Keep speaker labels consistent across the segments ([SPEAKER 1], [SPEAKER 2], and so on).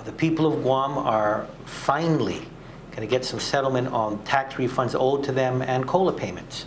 [SPEAKER 1] The people of Guam are finally going to get some settlement on tax refunds owed to them and COLA payments.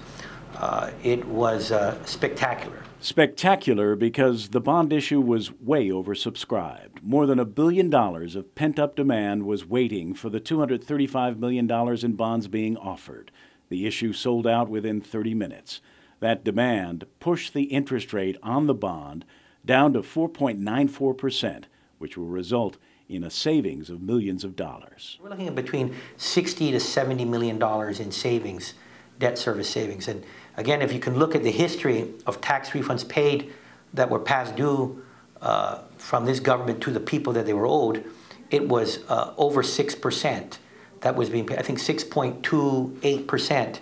[SPEAKER 1] It was spectacular.
[SPEAKER 2] Spectacular because the bond issue was way oversubscribed. More than $1 billion of pent-up demand was waiting for the $235 million in bonds being offered. The issue sold out within 30 minutes. That demand pushed the interest rate on the bond down to 4.94%, which will result in a savings of millions of dollars.
[SPEAKER 1] We're looking at between $60 to $70 million in savings, debt service savings. And again, if you can look at the history of tax refunds paid that were past due from this government to the people that they were owed, it was over 6%. That was being paid, I think 6.28%,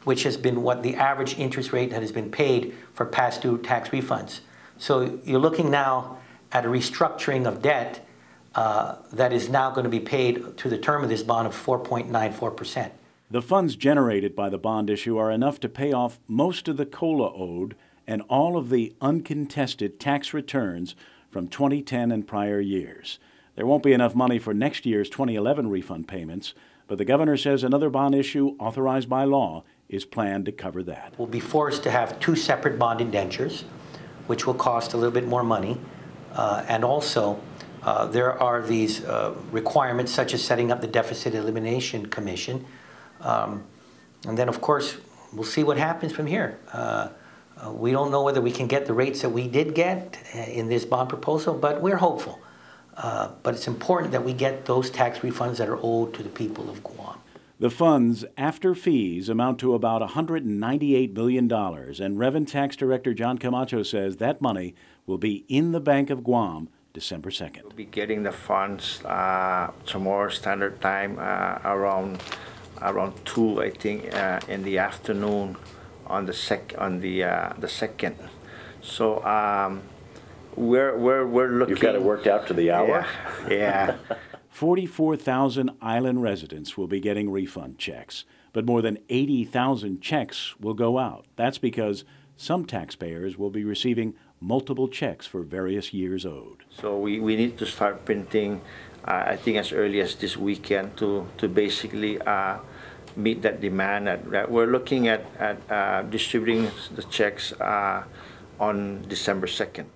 [SPEAKER 1] which has been what the average interest rate that has been paid for past due tax refunds. So you're looking now at a restructuring of debt that is now going to be paid to the term of this bond of 4.94%.
[SPEAKER 2] The funds generated by the bond issue are enough to pay off most of the COLA owed and all of the uncontested tax returns from 2010 and prior years. There won't be enough money for next year's 2011 refund payments, but the governor says another bond issue authorized by law is planned to cover that.
[SPEAKER 1] We'll be forced to have two separate bond indentures, which will cost a little bit more money, and also there are these requirements such as setting up the Deficit Elimination Commission. And then, of course, we'll see what happens from here. We don't know whether we can get the rates that we did get in this bond proposal, but we're hopeful. But it's important that we get those tax refunds that are owed to the people of Guam.
[SPEAKER 2] The funds, after fees, amount to about $198 million, and Revenue Tax Director John Camacho says that money will be in the Bank of Guam December 2nd.
[SPEAKER 3] We'll be getting the funds tomorrow Standard Time around 2, I think, in the afternoon on the second. So we're looking.
[SPEAKER 2] You've got it worked out to the hour.
[SPEAKER 3] Yeah.
[SPEAKER 2] 44,000 island residents will be getting refund checks, but more than 80,000 checks will go out. That's because some taxpayers will be receiving multiple checks for various years owed.
[SPEAKER 3] So we need to start printing, I think, as early as this weekend to basically meet that demand. We're looking at distributing the checks on December 2nd.